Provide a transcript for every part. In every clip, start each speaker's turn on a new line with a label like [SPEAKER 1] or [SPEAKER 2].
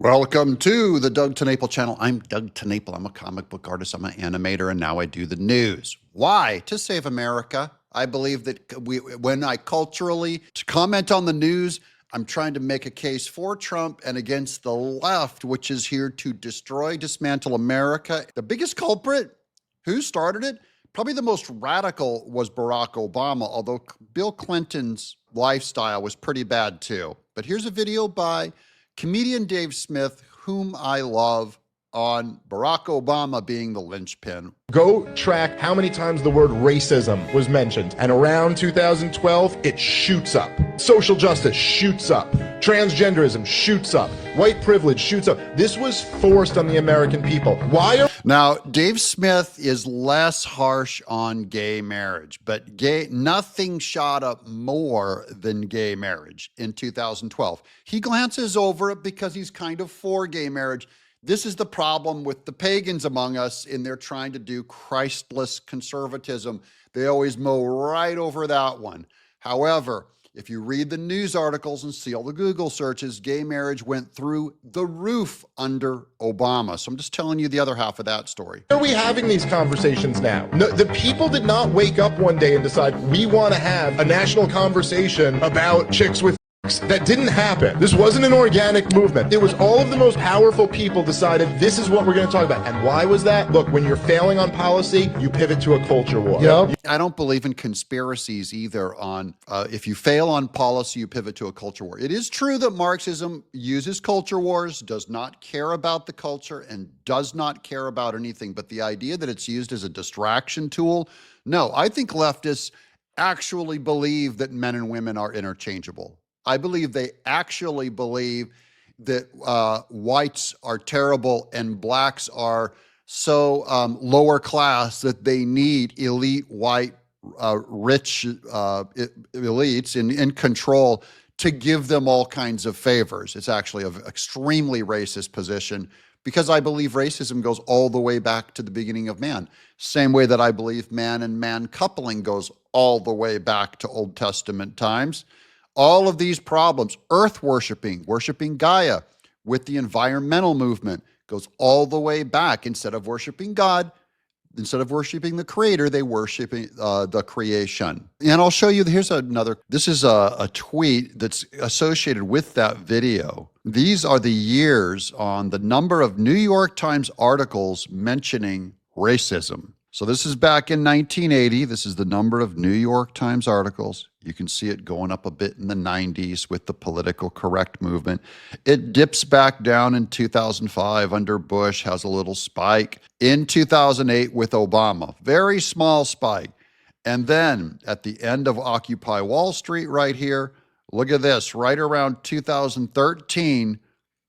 [SPEAKER 1] Welcome to the Doug TeNapel channel. I'm Doug TeNapel. I'm a comic book artist. I'm an animator, and now I do the news. Why? To save America. I believe that when I culturally comment on the news, I'm trying to make a case for Trump and against the left, which is here to destroy, dismantle America. The biggest culprit, who started it? Probably the most radical was Barack Obama, although Bill Clinton's lifestyle was pretty bad too. But here's a video by comedian Dave Smith, whom I love, on Barack Obama being the linchpin.
[SPEAKER 2] Go track how many times the word racism was mentioned, and around 2012, it shoots up. Social justice shoots up. Transgenderism shoots up. White privilege shoots up. This was forced on the American people. Why are...
[SPEAKER 1] Now, Dave Smith is less harsh on gay marriage, but nothing shot up more than gay marriage in 2012. He glances over it because he's kind of for gay marriage. This is the problem with the pagans among us in their trying to do Christless conservatism. They always mow right over that one. However, if you read the news articles and see all the Google searches, gay marriage went through the roof under Obama. So I'm just telling you the other half of that story.
[SPEAKER 2] Why are we having these conversations now? No, the people did not wake up one day and decide we want to have a national conversation about chicks with that didn't happen. This wasn't an organic movement. It was all of the most powerful people decided this is what we're going to talk about. And why was that? Look, when you're failing on policy, you pivot to a culture war.
[SPEAKER 1] Yep. I don't believe in conspiracies either on if you fail on policy, you pivot to a culture war. It is true that Marxism uses culture wars, does not care about the culture, and does not care about anything. But the idea that it's used as a distraction tool, no, I think leftists actually believe that men and women are interchangeable. I believe they actually believe that whites are terrible and blacks are so lower class that they need elite white rich elites in control to give them all kinds of favors. It's actually an extremely racist position because I believe racism goes all the way back to the beginning of man. Same way that I believe man and man coupling goes all the way back to Old Testament times. All of these problems, earth worshiping Gaia with the environmental movement goes all the way back. Instead of worshiping God, instead of worshiping the creator, they worship the creation. And I'll show you, here's another, this is a tweet that's associated with that video. These are the years on the number of New York Times articles mentioning racism. So this is back in 1980. This is the number of New York Times articles. You can see it going up a bit in the 90s with the political correct movement. It dips back down in 2005 under Bush, has a little spike. In 2008 with Obama, very small spike. And then at the end of Occupy Wall Street right here, look at this, right around 2013,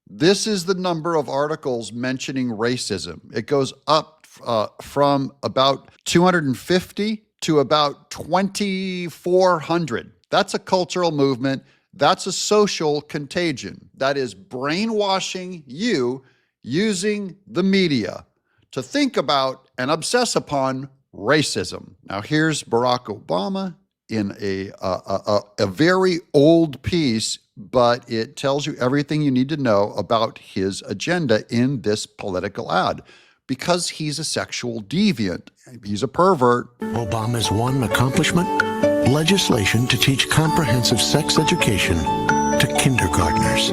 [SPEAKER 1] this is the number of articles mentioning racism. It goes up from about 250 to about 2,400. That's a cultural movement. That's a social contagion. That is brainwashing you using the media to think about and obsess upon racism. Now here's Barack Obama in a very old piece, but it tells you everything you need to know about his agenda in this political ad. Because he's a sexual deviant. He's a pervert.
[SPEAKER 3] Obama's one accomplishment? Legislation to teach comprehensive sex education to kindergartners.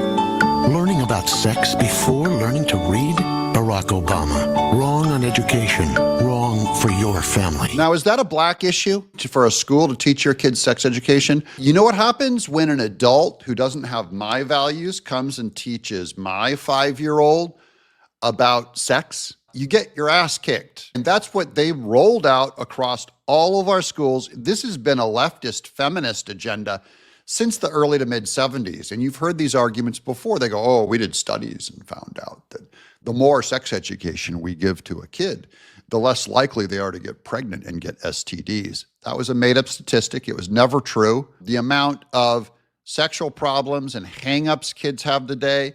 [SPEAKER 3] Learning about sex before learning to read? Barack Obama. Wrong on education. Wrong for your family.
[SPEAKER 1] Now, is that a black issue for a school to teach your kids sex education? You know what happens when an adult who doesn't have my values comes and teaches my 5-year-old about sex? You get your ass kicked. And that's what they rolled out across all of our schools. This has been a leftist feminist agenda since the early to mid 70s. And you've heard these arguments before. They go, oh, we did studies and found out that the more sex education we give to a kid, the less likely they are to get pregnant and get STDs. That was a made up statistic. It was never true. The amount of sexual problems and hangups kids have today,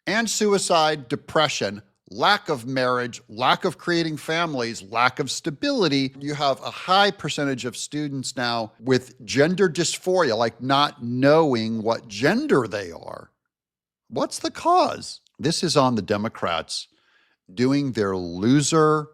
[SPEAKER 1] and suicide, depression, lack of marriage, lack of creating families, lack of stability. You have a high percentage of students now with gender dysphoria, like not knowing what gender they are. What's the cause? This is on the Democrats doing their loser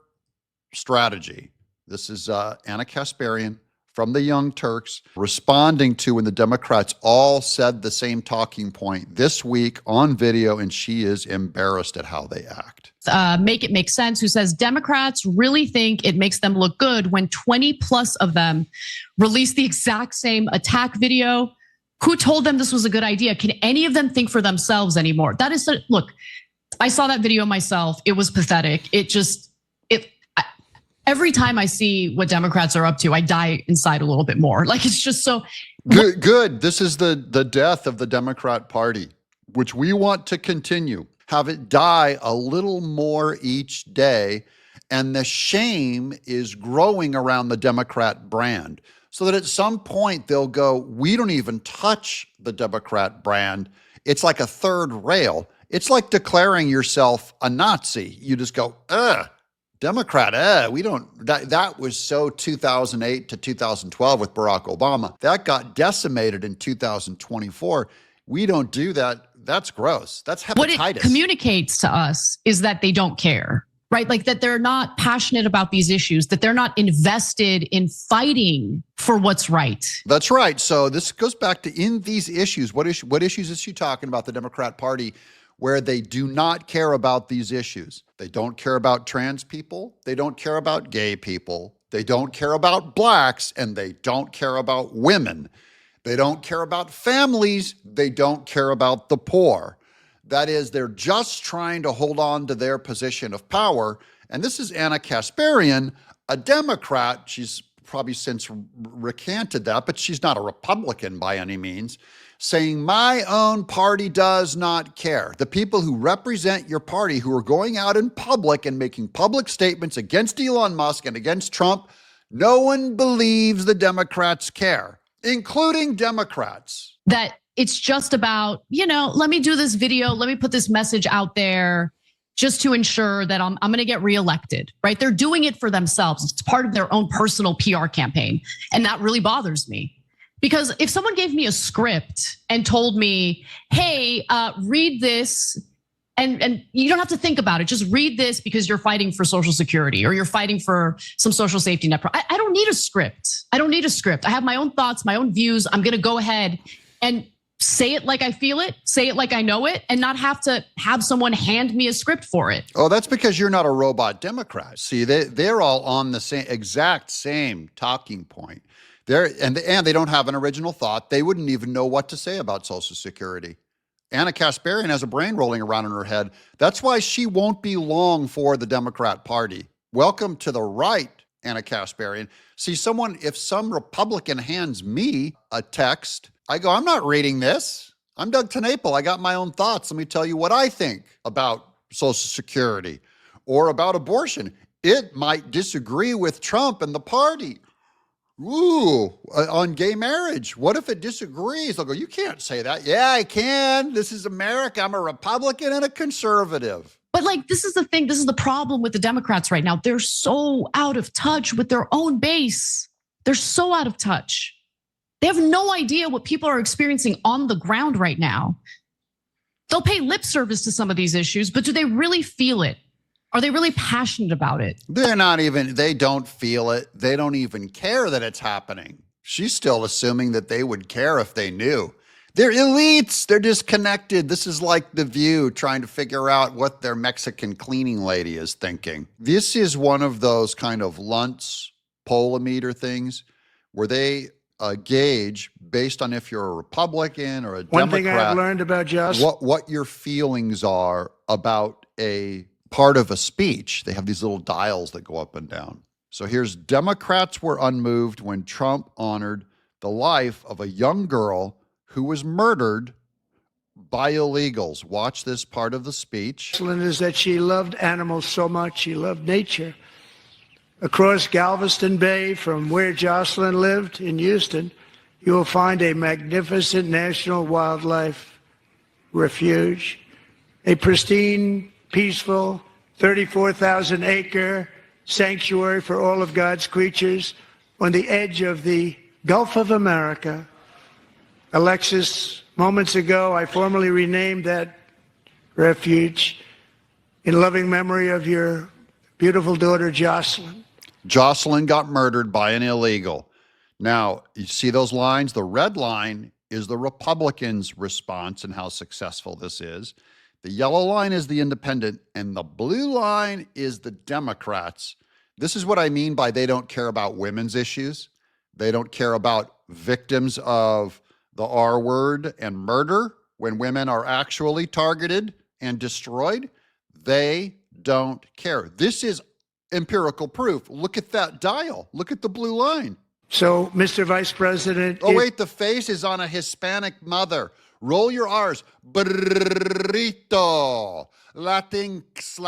[SPEAKER 1] strategy. This is Anna Kasparian from the Young Turks responding to when the Democrats all said the same talking point this week on video, and she is embarrassed at how they act.
[SPEAKER 4] Make It Make Sense, who says Democrats really think it makes them look good when 20 plus of them release the exact same attack video. Who told them this was a good idea? Can any of them think for themselves anymore? That is, look, I saw that video myself. It was pathetic. Every time I see what Democrats are up to, I die inside a little bit more. Like, it's just so
[SPEAKER 1] good. This is the death of the Democrat Party, which we want to continue. Have it die a little more each day. And the shame is growing around the Democrat brand, so that at some point they'll go, we don't even touch the Democrat brand. It's like a third rail. It's like declaring yourself a Nazi. You just go, Democrat, we don't, that was so 2008 to 2012 with Barack Obama. That got decimated in 2024. We don't do that. That's gross. That's hepatitis.
[SPEAKER 4] What it communicates to us is that they don't care, right? Like that they're not passionate about these issues, that they're not invested in fighting for what's right.
[SPEAKER 1] That's right. So this goes back to in these issues. What issues is she talking about, the Democrat Party, where they do not care about these issues? They don't care about trans people. They don't care about gay people. They don't care about blacks, and they don't care about women. They don't care about families. They don't care about the poor. That is, they're just trying to hold on to their position of power. And this is Anna Kasparian, a Democrat. She's probably since recanted that, but she's not a Republican by any means, saying my own party does not care. The people who represent your party, who are going out in public and making public statements against Elon Musk and against Trump, no one believes the Democrats care, including Democrats.
[SPEAKER 4] That it's just about, let me do this video, let me put this message out there just to ensure that I'm going to get reelected, right? They're doing it for themselves. It's part of their own personal PR campaign. And that really bothers me. Because if someone gave me a script and told me, hey, read this, and you don't have to think about it, just read this because you're fighting for Social Security or you're fighting for some social safety net. I don't need a script. I don't need a script. I have my own thoughts, my own views. I'm going to go ahead and say it like I feel it, say it like I know it, and not have to have someone hand me a script for it.
[SPEAKER 1] Oh, that's because you're not a robot Democrat. See, they're all on the exact same talking point. And they don't have an original thought. They wouldn't even know what to say about Social Security. Anna Kasparian has a brain rolling around in her head. That's why she won't be long for the Democrat Party. Welcome to the right, Anna Kasparian. See, if some Republican hands me a text, I go, I'm not reading this. I'm Doug TenNapel. I got my own thoughts. Let me tell you what I think about Social Security or about abortion. It might disagree with Trump and the party. Ooh, on gay marriage. What if it disagrees? They'll go, you can't say that. Yeah, I can. This is America. I'm a Republican and a conservative.
[SPEAKER 4] But this is the thing. This is the problem with the Democrats right now. They're so out of touch with their own base. They're so out of touch. They have no idea what people are experiencing on the ground right now. They'll pay lip service to some of these issues, but do they really feel it? Are they really passionate about it?
[SPEAKER 1] They don't feel it. They don't even care that it's happening. She's still assuming that they would care if they knew. They're elites. They're disconnected. This is like The View trying to figure out what their Mexican cleaning lady is thinking. This is one of those kind of Luntz pollometer things where they gauge based on if you're a Republican or a Democrat.
[SPEAKER 5] One thing I've learned about Jocelyn.
[SPEAKER 1] What your feelings are about a part of a speech. They have these little dials that go up and down. So here's Democrats were unmoved when Trump honored the life of a young girl who was murdered by illegals. Watch this part of the speech.
[SPEAKER 5] Is that she loved animals so much. She loved nature. Across Galveston Bay from where Jocelyn lived in Houston, you will find a magnificent national wildlife refuge, a pristine, peaceful, 34,000-acre sanctuary for all of God's creatures on the edge of the Gulf of America. Alexis, moments ago, I formally renamed that refuge in loving memory of your beautiful daughter, Jocelyn.
[SPEAKER 1] Jocelyn got murdered by an illegal. Now, you see those lines? The red line is the Republicans' response and how successful this is. The yellow line is the independent, and the blue line is the Democrats. This is what I mean by they don't care about women's issues. They don't care about victims of the R word and murder when women are actually targeted and destroyed. They don't care. This is empirical proof. Look at that dial. Look at the blue line.
[SPEAKER 5] So, Mr. Vice President.
[SPEAKER 1] Oh, wait, the face is on a Hispanic mother. Roll your R's. Burrito. Latinx.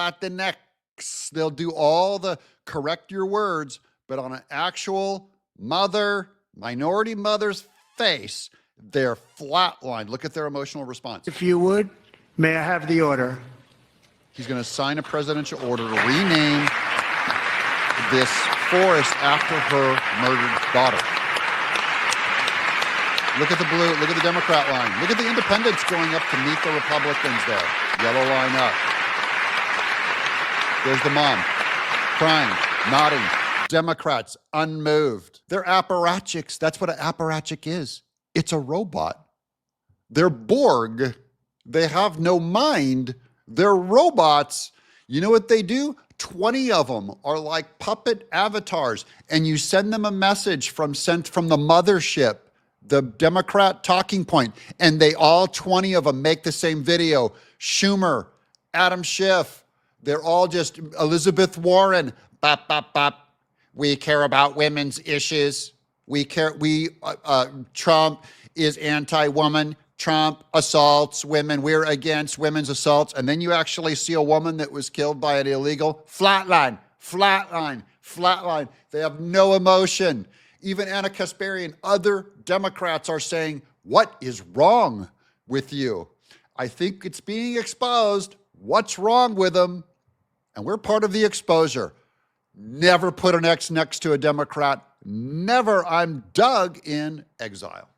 [SPEAKER 1] They'll do all the correct your words, but on an actual mother, minority mother's face, they're flatlined. Look at their emotional response.
[SPEAKER 5] If you would, may I have the order?
[SPEAKER 1] He's going to sign a presidential order to rename this forest after her murdered daughter. Look at the blue, look at the Democrat line. Look at the independents going up to meet the Republicans there. Yellow line up. There's the mom, crying, nodding. Democrats, unmoved. They're apparatchiks. That's what an apparatchik is. It's a robot. They're Borg. They have no mind. They're robots. You know what they do? 20 of them are like puppet avatars, and you send them a message sent from the mothership, the Democrat talking point, and they all 20 of them make the same video. Schumer, Adam Schiff, they're all just Elizabeth Warren. Bop, bop, bop. We care about women's issues. Trump is anti-woman. Trump assaults women. We're against women's assaults. And then you actually see a woman that was killed by an illegal. Flatline. They have no emotion. Even Anna Kasparian, other Democrats are saying, what is wrong with you? I think it's being exposed. What's wrong with them? And we're part of the exposure. Never put an X next to a Democrat. Never. I'm dug in exile.